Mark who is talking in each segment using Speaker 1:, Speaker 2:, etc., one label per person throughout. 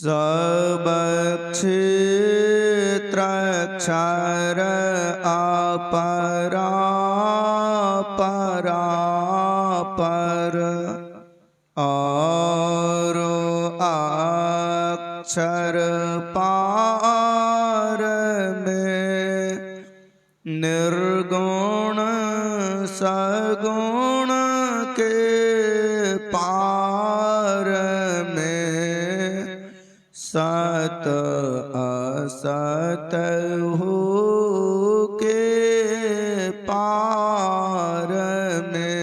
Speaker 1: सब क्षेत्रक्षर अपरा परापर और अक्षर पार में निर्गुण सगुण के पार में सत असत हो के पार में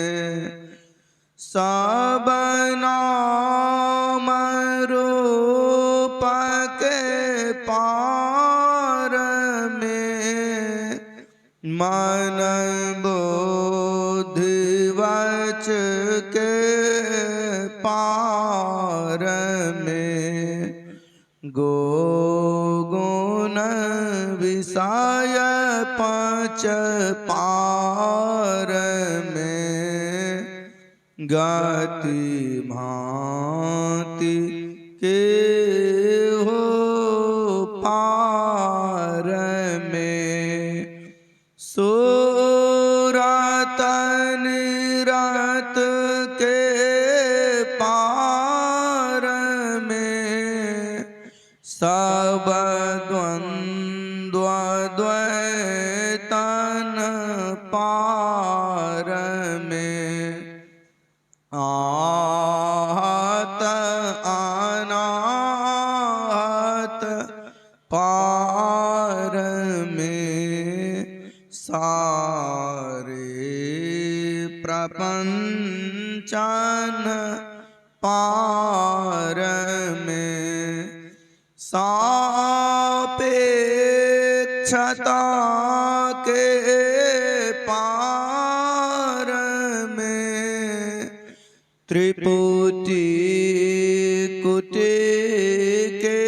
Speaker 1: सब नाम रूप के पार में मन बुद्धि वच के पार में गो गुण विषय पांच पार में गति भांति के हो पार में सूरत निरत के पार में सब द्वंद्व द्वैतन पार में आहत अनाहत पार में सारे प्रपंचन पार में सापेक्षता के पार में त्रिपुटी कुटी के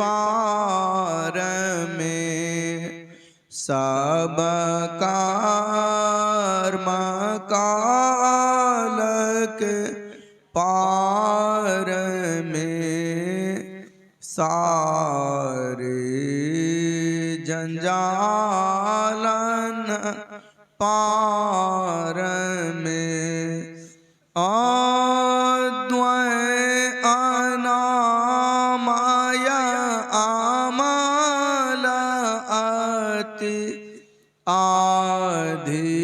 Speaker 1: पार में सब कर्म काल के पार में सारे जंजालन पार में अद्वय अनामय अमल अति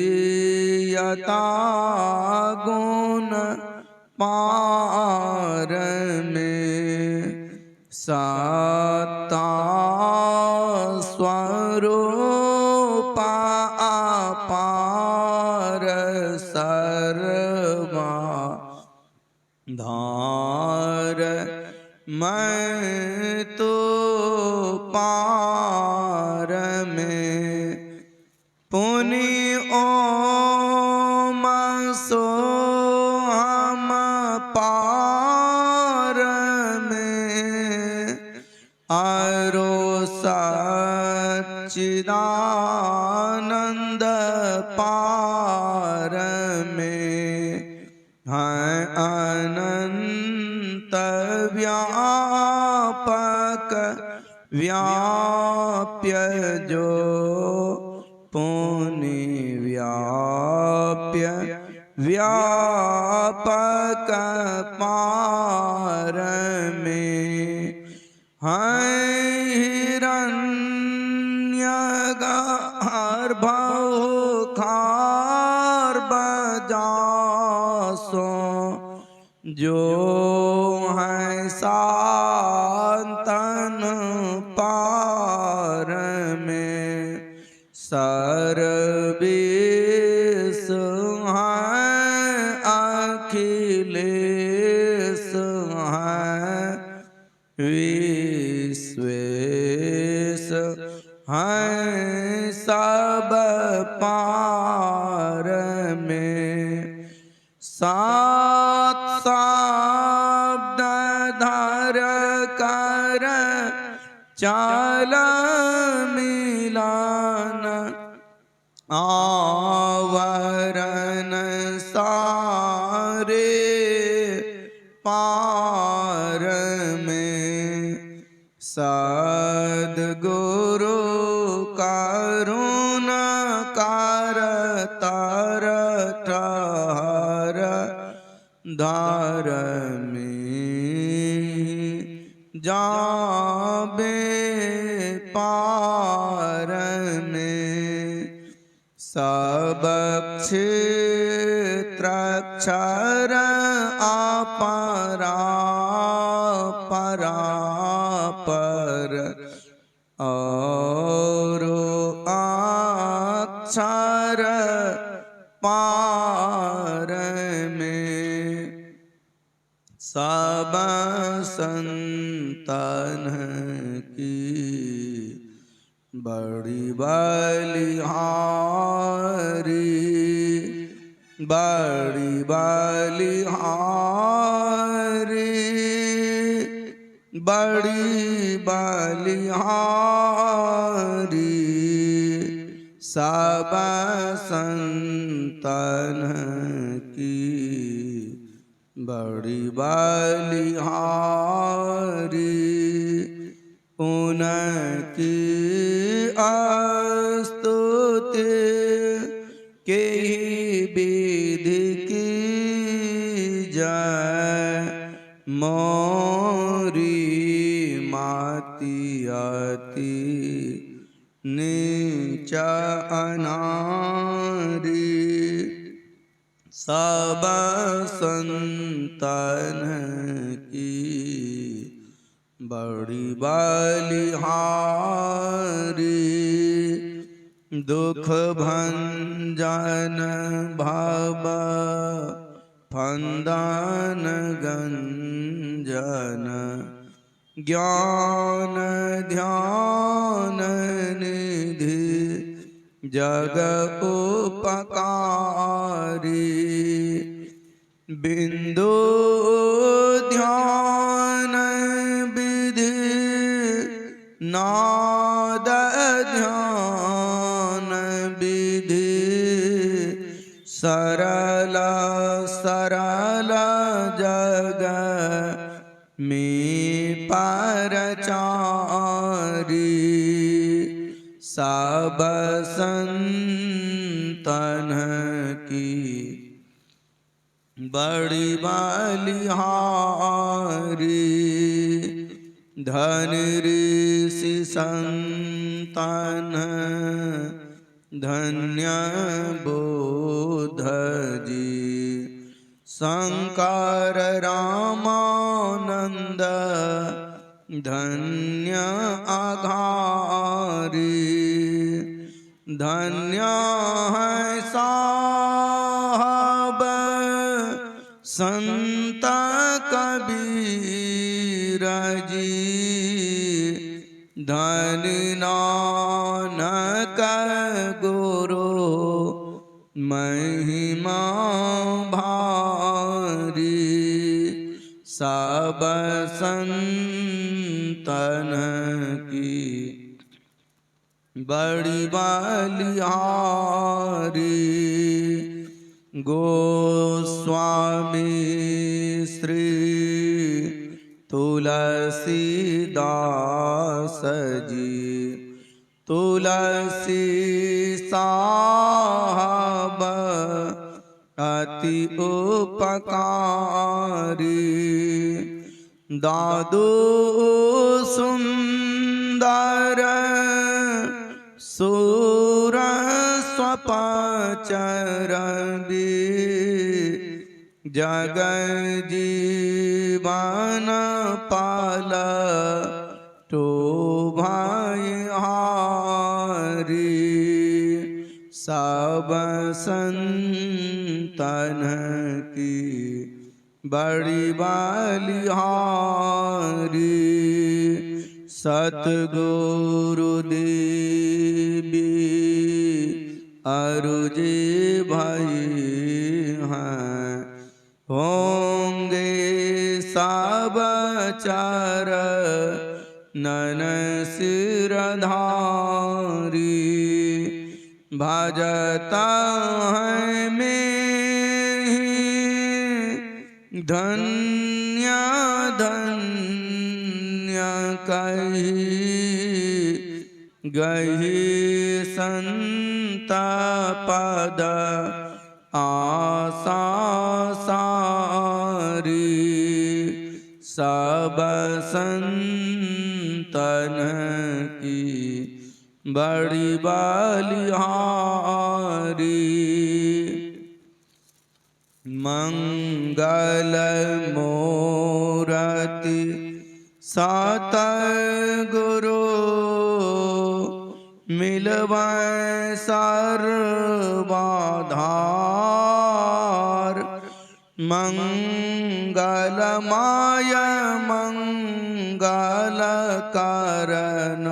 Speaker 1: आधीयता गुण पार में सत्ता स्वरूप अपार सर्वा धार मैं तो पार में पुनि ओम सो हम पार में अरो सच्चिदानंद पार में है अनंत व्यापक व्याप्य जो पुनि व्याप्य व्यापक पार में है हिरण्यगर्भ खार्ब जासो जो है सांतन पार में सर्वेश हैं अखिलेश हैं विश्वेश हैं सब पार में सात शब्द धर कर चाल मिलान आवरण सारे पार में सद्गुरु करुण करतार ठहर धार में जाबे पार में सब क्षेत्रक्षर अपरा परापर और अक्षर पार में सब संतन की बड़ी बलिहारी बड़ी बलिहारी बड़ी बलिहारी सब संतन की बड़ी बलिहारी उनकी स्तुति के विधि की जय मोरी माती अति नीच अनारी सब संतन की बड़ी बलिहारी दुख भंजन भव फंदन गंजन ज्ञान ध्यान निधि जग उपकारी बिंदु ध्यान विधि नाद ध्यान विधि सरल सरल जग में परचारी सब संतन की बड़ी बलिहारी धन ऋषि संतन धन्य बोध जी शंकर रामानंद धन्य आघारी धन्य है साहब संत कबीर जी धन नानक गुरु महिमा भारी सब संतन की बड़ी बलिहारी गोस्वामी श्री तुलसीदास जी तुलसी साहब अति उपकारी दादू सुंदर सूर स्वपचर जग जीवन पाल तो भाई हारी सब संतन की बड़ी बलिहारी सतगुरु देवी अरुजी भाई हैं होंगे सब चार नन सिरधारी भजता है में धन्य धन्य कही गही संत पद आशा सारी सब संतन की बड़ी बलिहारी मंगल मूर्ति सतगुरु मिलवै सर्वाधार मंगलमय मंगल करन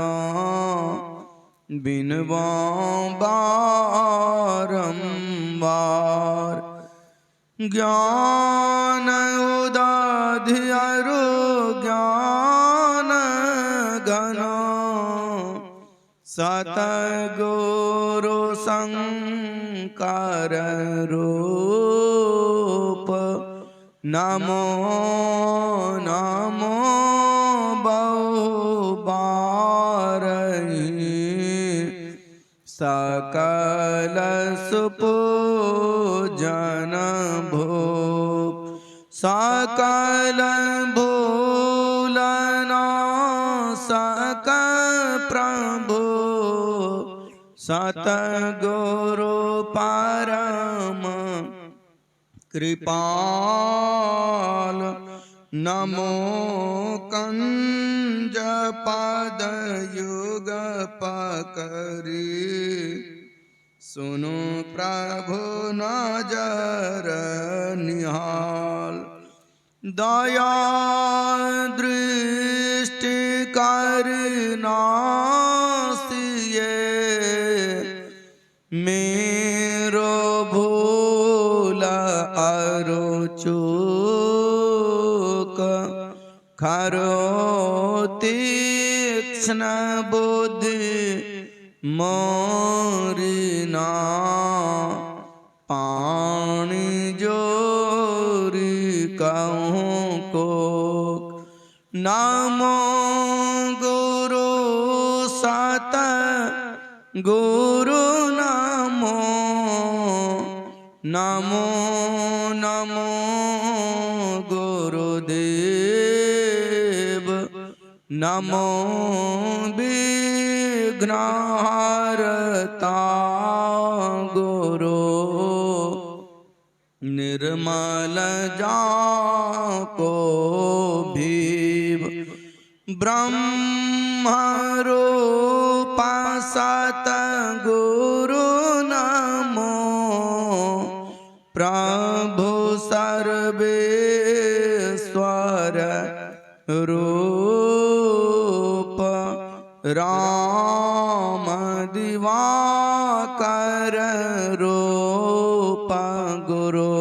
Speaker 1: बिनवा बारंबार ज्ञान उदाधि अरु ज्ञान घन सतगुरु शंकर रूप नमो नमो बहुबारहि सकल सुपूजन भूप सकल भूलना सक प्रभु सतगुरु परम कृपाल नमो कंज पद युग पकरी सुनो प्रभु नजर निहाल दया दृष्टि करनासिए मेरो भूल अरु चूक खरो तीक्ष्ण बुद्धि मोरिना पानी जोरी कहूँ को नमो गुरु सत गुरु नमो नमो नमो गुरुदेव नमो विघ्नहर्ता गुरु निर्मल जाको भीव ब्रह्मरूप सतगुरु नमो प्रभु सर्वेश्वर रूप राम दिवाकर रूप गुरु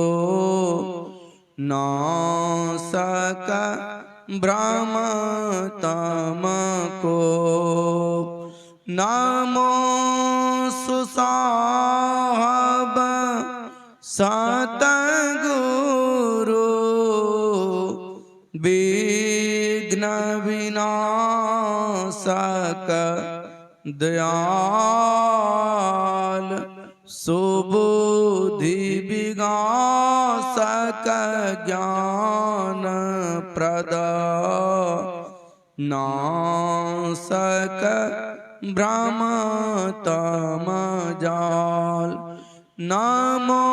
Speaker 1: नासक ब्रह्म तम को नमो सुसाहब सतगुरु विघ्न विनाशक दयाल सुबुद्धि विगासक ज्ञान प्रद नासक ब्रह्म तम जाल नमो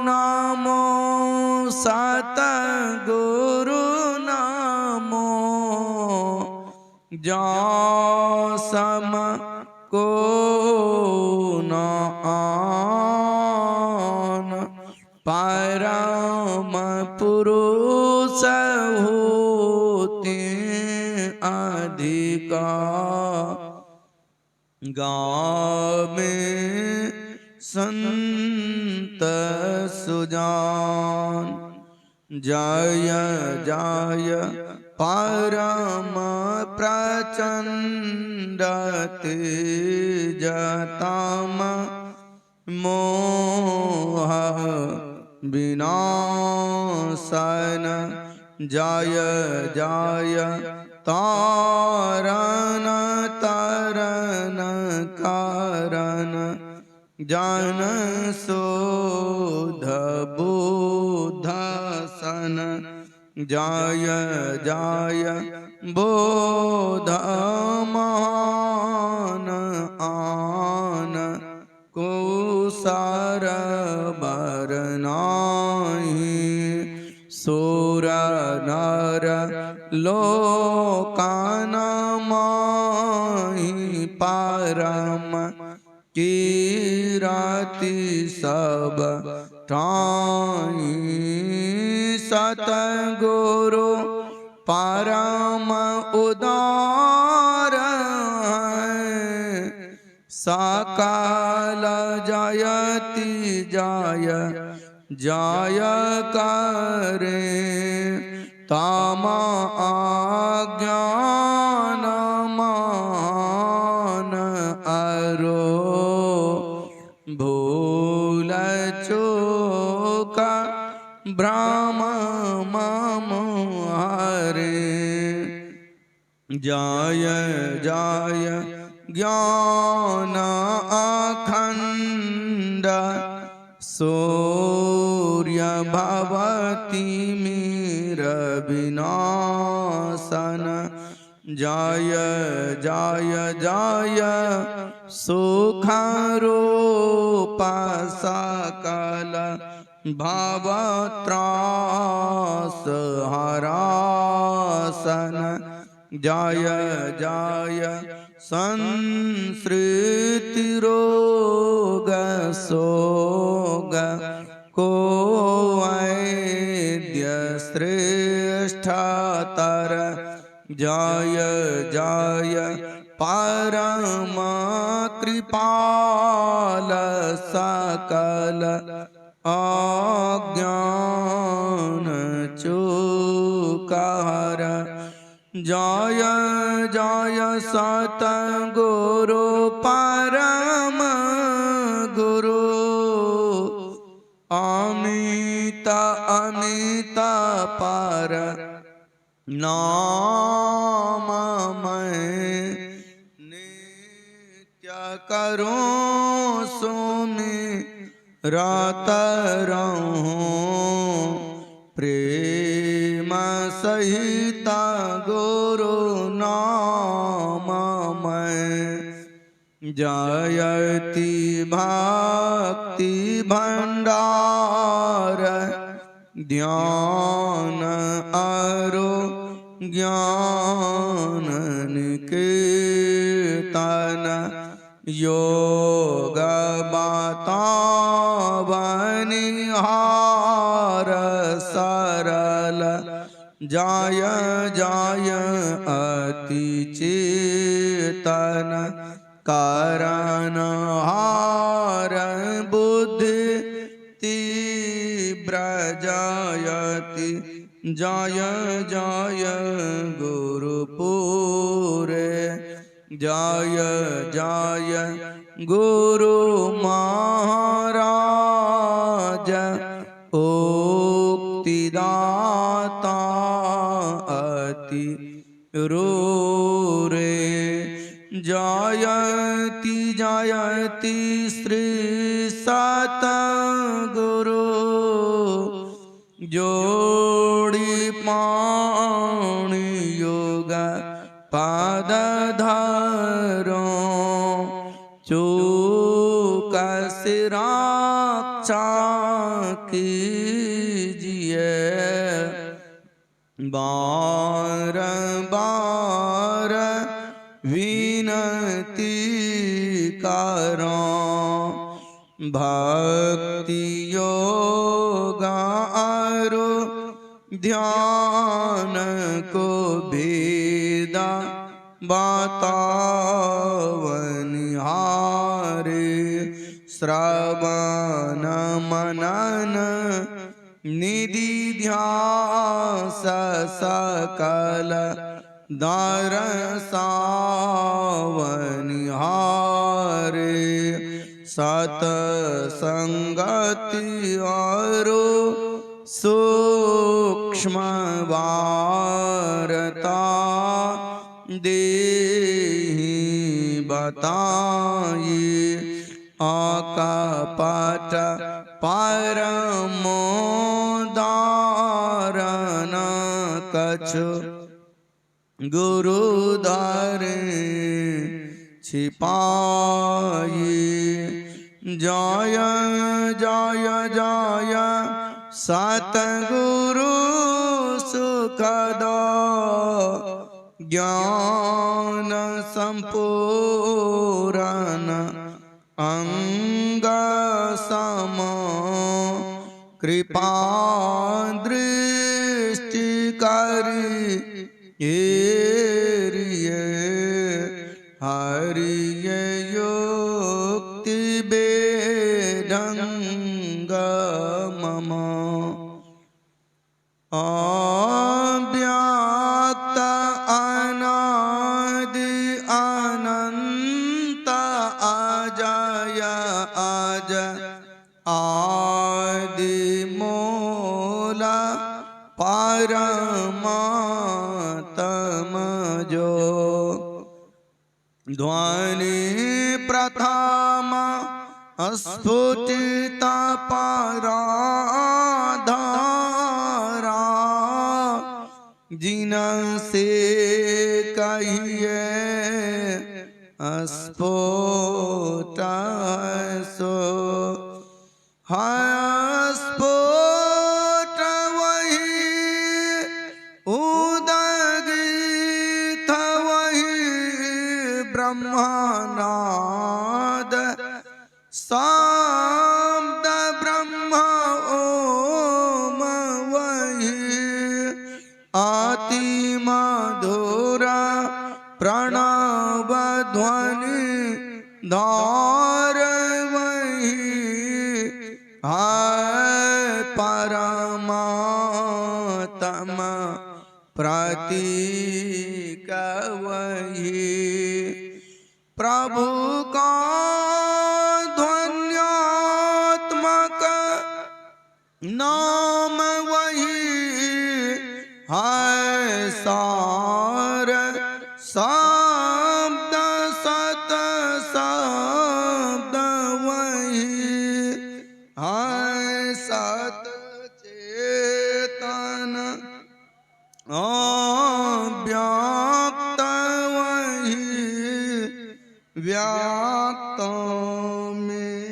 Speaker 1: नमो सतगुरु नमो जासम को न आन परम पुरुष होते अधिका गावे संत सुजान जय जय परम प्रचंड तेजतम मोह विनाशन जय जय तारन तरन कारण जन शोध बुद्ध सन जय जय बोध मान आन कुसार बरनाही सुर नर लोकान माही परम कीरति सब ठाई सतगुरु परम उदार सकल जयति जय जय करे तम अज्ञान मान अरो भूल चूक भ्रम मम हरे जय जय ज्ञान अखंड सूर्य भवती मेर विनाशन जय जय जय सुख रूप सकल भवत्रास हरासन जय जय संसृति रोग सोग को वैद्य श्रेष्ठतर जय जय परम कृपाल सकल अज्ञान चूकर जय जय सतगुरु परम गुरु अमित अमित पर नाम मैं नित्य करूं सुमिरत रहूं प्रेम सहित गुरु नाम मैं जयति भक्ति भंडार ध्यान अरो ज्ञान निकेतन योग बतावनिहार सरल जय जय अति चेतन कारणहार बुद्धि तीव्र जयति जय जय गुरुपुरे जय जय गुरु महाराज उक्तिदाता अति रूरे जयति जयति श्री सतगुरु जोड़ी पाणि योग पाद धरो चूक सिराक्षा कीजिए बार बार विनती करो भक्ति योग आरो ध्यान को भेदा बतावनिहारे श्रवण मनन निधि ध्यास सकल दरसावनिहारे सत संगति आरो सूक्ष्म वार्ता देहि बताई अकपट परमोदारन कछु गुरुद्वारे छिपाई जय जय जय सतगुरु सुखद ज्ञान संपूर्ण अंग सम कृपा दृष्टि करी हरिय युक्ति बेढंग मम अव्यक्त अनादि अनंत अजय अज आदि मूल परमात्म जो ध्वनि प्रथम स्फुटित पराधारा जिनसे कहिए स्फुट सो स्फुट वही उदगित वही ब्रह्मनाद शब्द ब्रह्म ओम वही अति मधुर प्रणव ध्वनि धार वही है परमात्मा प्रतीक वही प्रभु का ध्वन्यात्मक नाम वही है सार शब्द सत शब्द वही है सत चेतन अव्यक्त वही व्याप्त में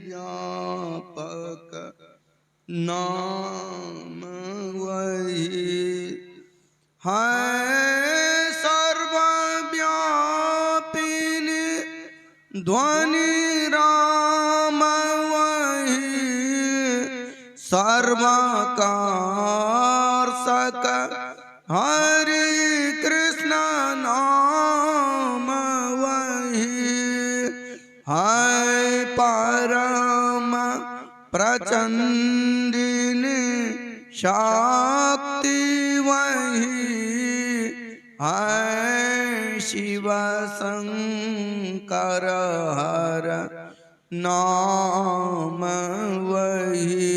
Speaker 1: व्यापक नाम वही है सर्वव्यापिनी ध्वनि राम वही सर्वकार्षक हरि कृष्ण नाम वही है परम प्रचंडिनी शक्ति वही है शिव शंकर हर नाम वही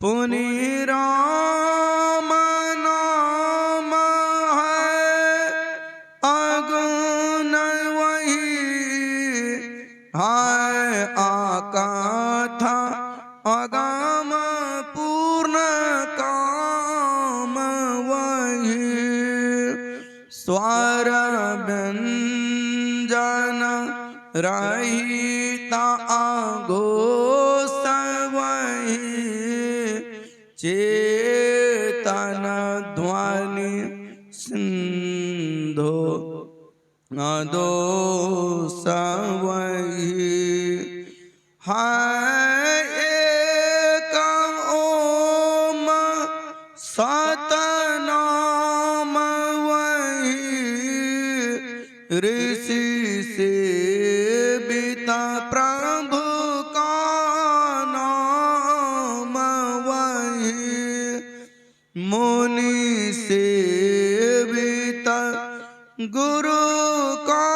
Speaker 1: पुनि राम नाम है अगुण वही है आकाथा अगम पूर्ण काम वही स्वर व्यंजन रहिता अघोष वही चेतन ध्वनि सिंधु अदोष वही है एक ओम सतनाम वही ऋषि से बीता प्रभु का नाम वही मुनि से बीता गुरु का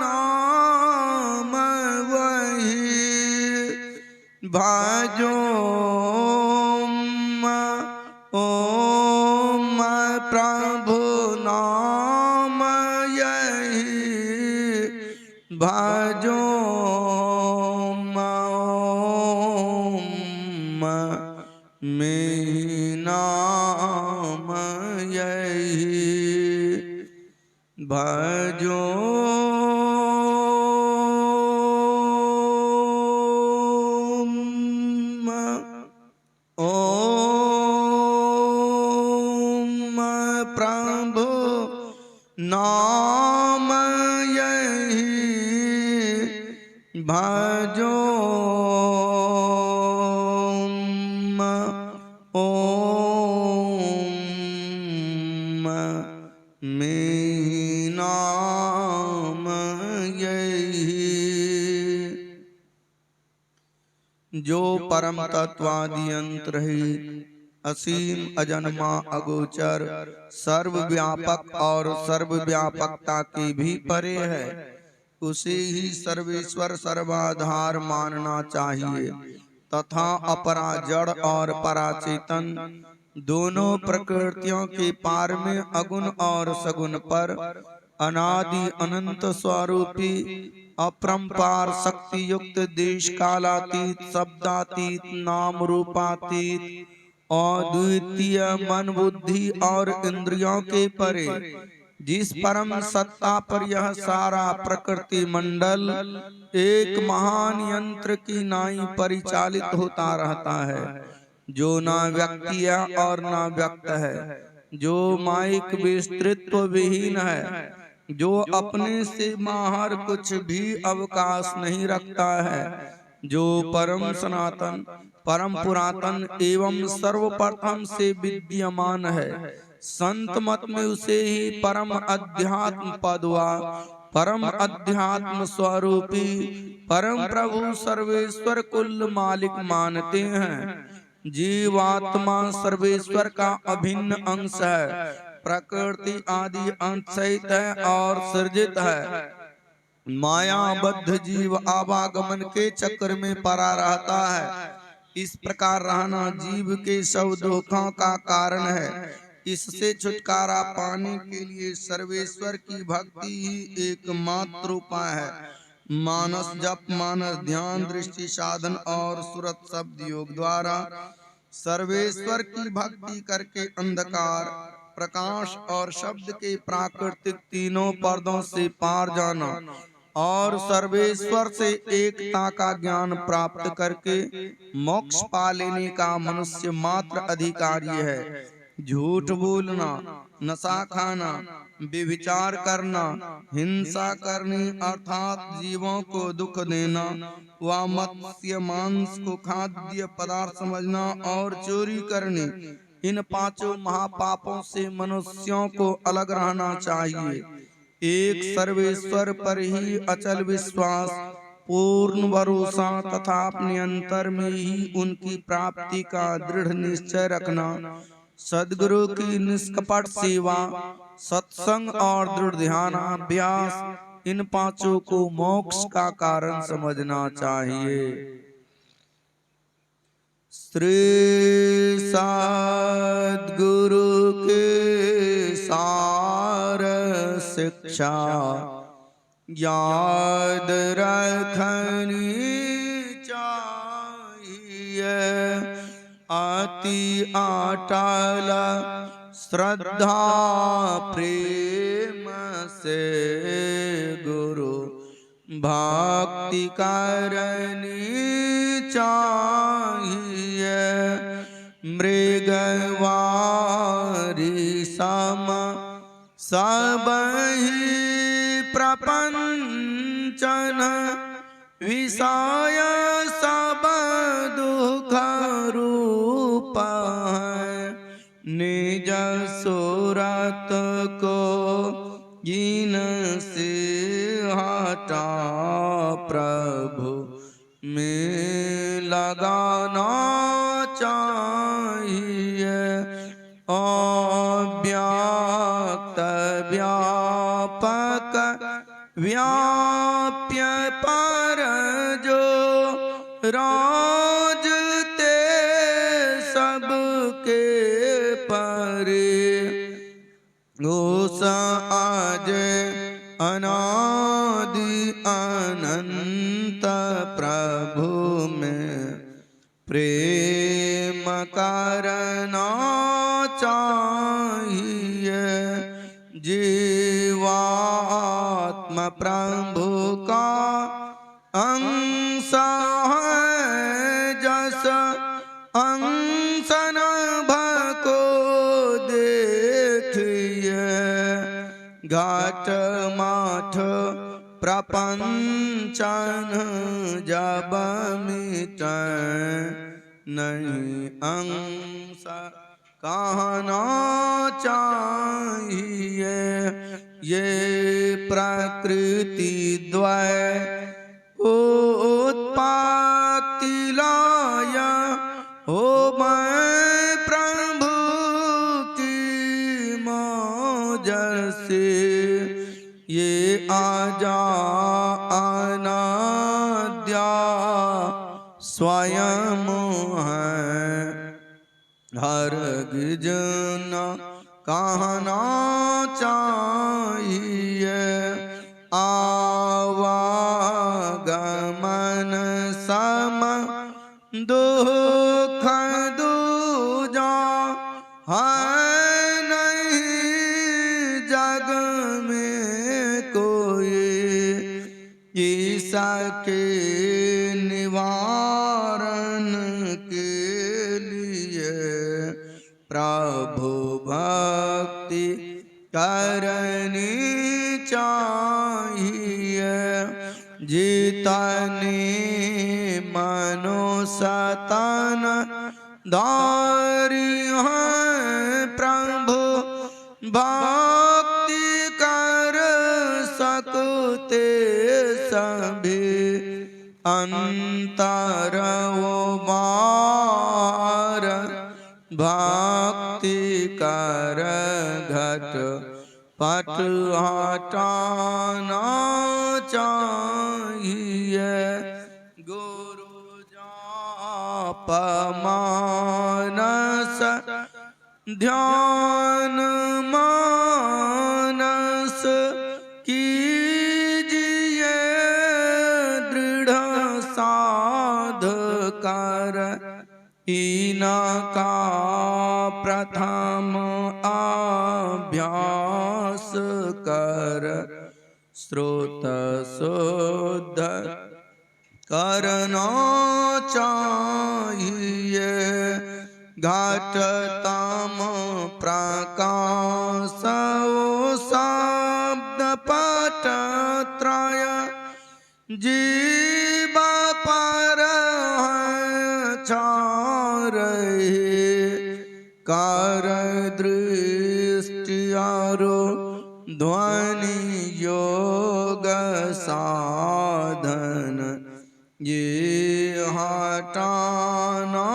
Speaker 1: नाम वही भाजो प्रभु नाम यही भजो में नाम यही भजो प्रभु नाम यही भजो में नाम यही। जो परम तत्वादि अंतरहित असीम अजन्मा अगोचर सर्वव्यापक और सर्वव्यापकता के भी परे है, उसे ही सर्वेश्वर सर्वाधार मानना चाहिए तथा अपरा जड़ और पराचेतन दोनों प्रकृतियों के पार में अगुण और सगुण पर अनादि अनंत स्वरूपी अपरंपार शक्ति युक्त देश कालातीत शब्दातीत नाम रूपातीत अद्वितीय मन बुद्धि और इंद्रियों के परे जिस परम सत्ता पर यह सारा प्रकृति मंडल एक महान यंत्र की नाई परिचालित होता रहता है, जो ना व्यक्ति है और ना व्यक्त है, जो माइक विस्तृत्व विहीन है, जो अपने से बाहर कुछ भी अवकाश नहीं रखता है, जो परम सनातन परम पुरातन एवं सर्वप्रथम से विद्यमान है। संत मत में उसे ही परम अध्यात्म पदवा परम अध्यात्म स्वरूपी परम प्रभु सर्वेश्वर कुल मालिक मानते हैं। जीवात्मा सर्वेश्वर का अभिन्न अंश है, प्रकृति आदि अंश सहित है और सृजित है। मायाबद्ध जीव आवागमन के चक्र में पड़ा रहता है। इस प्रकार रहना जीव के सब दुखों का कारण है। इससे छुटकारा पाने के लिए सर्वेश्वर की भक्ति ही एकमात्र उपाय है। मानस जप, मानस ध्यान, दृष्टि साधन और सुरत शब्द योग द्वारा सर्वेश्वर की भक्ति करके अंधकार, प्रकाश और शब्द के प्राकृतिक तीनों पर्दों से पार जाना और सर्वेश्वर से एकता का ज्ञान प्राप्त करके मोक्ष पा लेने का मनुष्य मात्र अधिकारी है। झूठ बोलना, नशा खाना, व्यभिचार करना, हिंसा करनी अर्थात जीवों को दुख देना, व मत्स्य मांस को खाद्य पदार्थ समझना और चोरी करनी, इन पांचों महापापों से मनुष्यों को अलग रहना चाहिए। एक सर्वेश्वर पर ही अचल विश्वास, पूर्ण भरोसा तथा अपने अंतर में ही उनकी प्राप्ति का दृढ़ निश्चय रखना, सद्गुरु की निष्कपट सेवा, सत्संग और दृढ़ ध्यानाभ्यास, इन पांचों को मोक्ष का कारण समझना चाहिए। श्री सद्गुरु के सार शिक्षा याद रखनी चाहिए। अति अटल श्रद्धा प्रेम से गुरु भक्ति करनी चाहिए। मृगवारी सम सब ही प्रपंचन विषय सब दुख रूप है। निज सूरत को जिन से हटा प्रभु में लगाना चाहिए। अव्याक्त व्यापक व्याप्य पर जो राजते सबके परे, उस आज अनादि अनंत प्रभु में प्रेम करना चाहिए। जीवात्म प्रभु का अंश है, जस अंश नभ को देखिए। घाट माठ प्रपंचन जब मिटे, नहीं अंश कहना चाहिए। ये प्रकृति द्वय उत्पत्ति लाया हो, मैं प्रभु की मौज से। ये आजा अनाद्या स्वयं है, हरगिज न कहना चाहिए। आवागमन सम दुख दूजा है, नहीं जग में कोई। ईसा के निवारण के लिए प्रभु भक्ति करनी चाहिए। जितने मनुष्यतन धारी हैं, प्रभु भक्ति कर सकते सभी। अंतर वो बार भक्ति कर घट पट हटाना चाहिए। गुरु जाप मानस ध्यान मानस कीजिए, दृढ़ साध कर इनका प्रथम अभ्यास कर। स्रोत शुद्ध करना चाहिए। घाट तम प्रकाश शब्द पट त्रय जीव पर कार दृष्टि आरो ध्वनि योग साधन, ये हटाना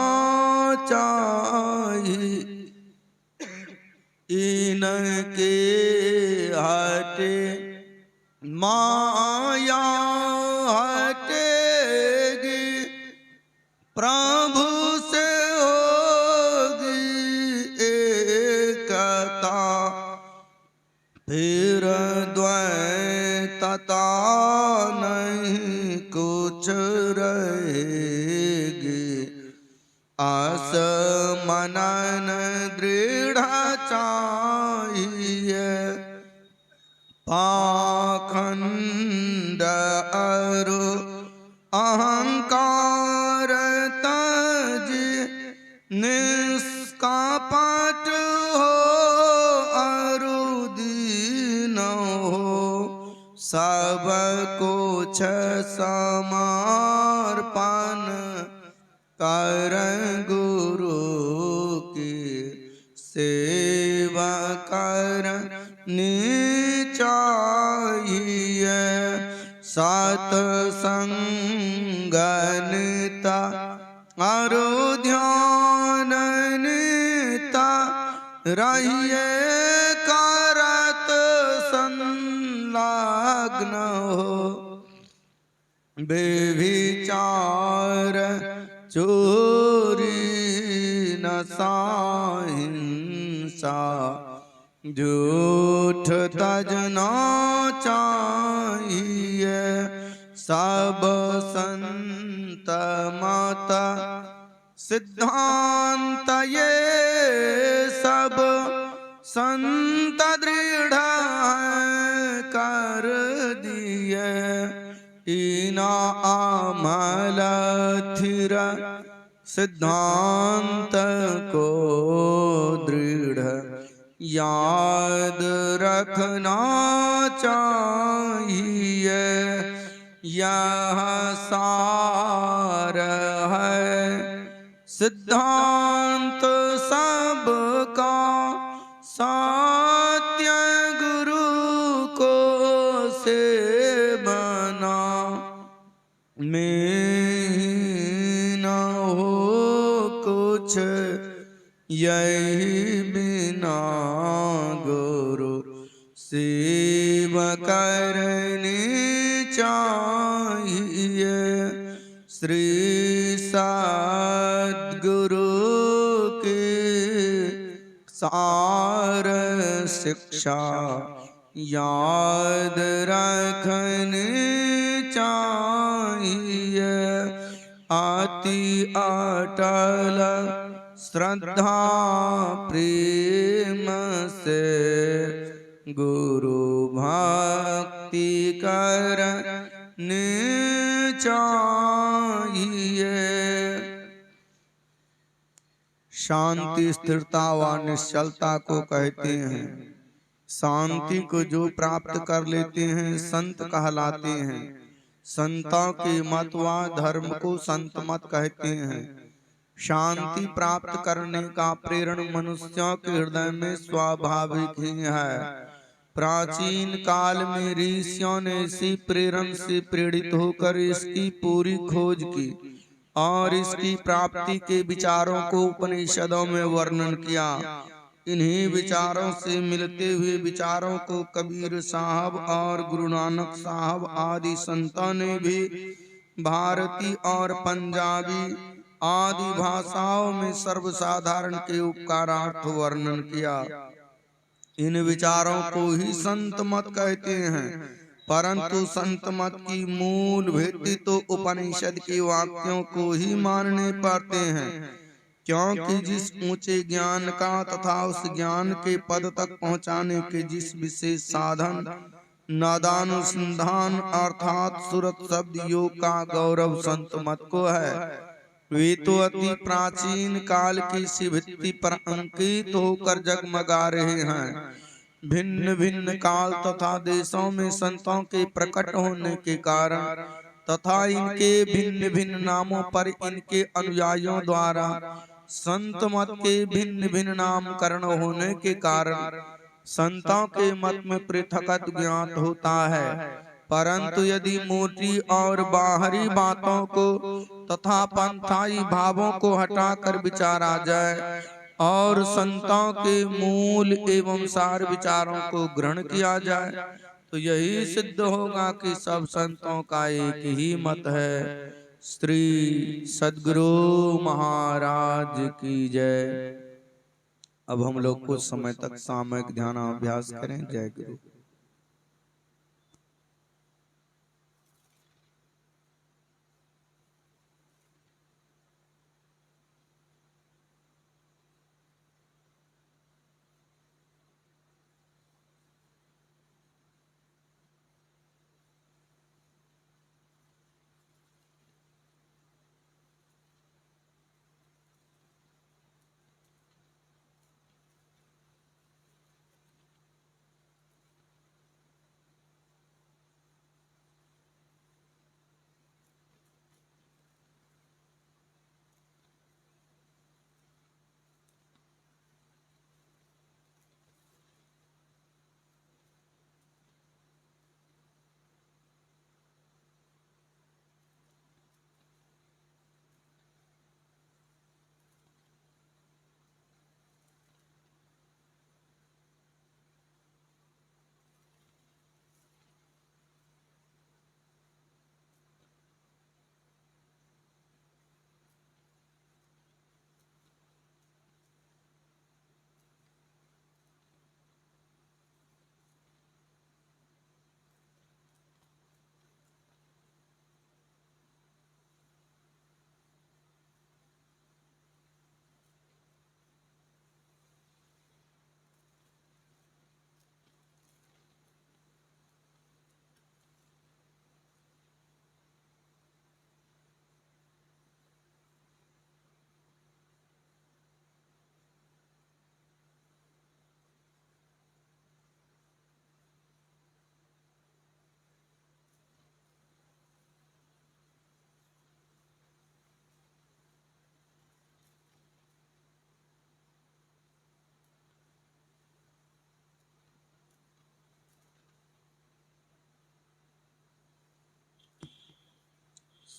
Speaker 1: चाहिए। इनके हटे माया हटेगी, प्रभु से होगी एकता। फिर द्वैतता नहीं कुछ रहेगी। आस मनन दृढ़ चाहिए। पाखंड अरु अहंकार तज निष्कपट हो, अरु दीन हो। सब कुछ समर्पण कर गुरु की सेवा करनी चाहिए। सत्संगनिता अरु ध्याननिता रहिए, करत संलग्न हो। बेविचार चोरी नशा हिंसा झूठ तजना चाहिए सब संत मत सिद्धांत ये सब संत दृढ़ कर दिए इना अमल थिर सिद्धांत को दृढ़ याद रखना चाहिए यह सार है सिद्धांत सबका सत्य गुरु को से बना में न हो कुछ यही बिना गुरु सेवा करनी चाहिए श्री सद्गुरु की सार शिक्षा याद रखनी चाहिए अति अटल श्रद्धा प्रेम से गुरु भक्ति करनी चाहिए। शांति स्थिरता व निश्चलता को कहते हैं। शांति को जो प्राप्त कर लेते हैं संत कहलाते हैं। संतों के मत व धर्म को संत मत कहते हैं। शांति प्राप्त करने का प्रेरण मनुष्यों के हृदय में स्वाभाविक ही है। प्राचीन काल में ऋषियों ने इसी प्रेरण से प्रेरित होकर इसकी पूरी खोज की और इसकी प्राप्ति के विचारों को उपनिषदों में वर्णन किया। इन्हीं विचारों से मिलते हुए विचारों को कबीर साहब और गुरु नानक साहब आदि संतों ने भी भारतीय और पंजाबी आदि भाषाओं में सर्वसाधारण के उपकारार्थ वर्णन किया। इन विचारों को ही संत मत कहते हैं। परंतु संत मत की मूल भित्ति तो उपनिषद के वाक्यों को ही मानने पड़ते हैं, क्योंकि जिस ऊंचे ज्ञान का तथा उस ज्ञान के पद तक पहुंचाने के जिस विशेष साधन नादानुसंधान अर्थात सुरत शब्द योग का गौरव संत मत को है, वे तो अति प्राचीन काल की सी भित्ति पर अंकित होकर जगमगा रहे हैं। भिन्न भिन्न काल तथा देशों में संतों के प्रकट होने के कारण तथा इनके भिन्न भिन्न नामों पर इनके अनुयायियों द्वारा संत मत के भिन्न भिन्न नामकरण होने के कारण संतों के मत में पृथक ज्ञात होता है। परंतु यदि मोटी और बाहरी बातों को तथा पंथाई भावों को हटाकर विचारा जाए और संतों के मूल एवं सार विचारों को ग्रहण किया जाए तो यही सिद्ध होगा कि सब संतों का एक ही मत है। श्री सद्गुरु महाराज की जय। अब हम लोग कुछ समय तक सामूहिक ध्यान अभ्यास करें। जय गुरु।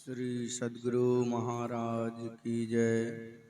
Speaker 1: श्री सद्गुरु महाराज की जय।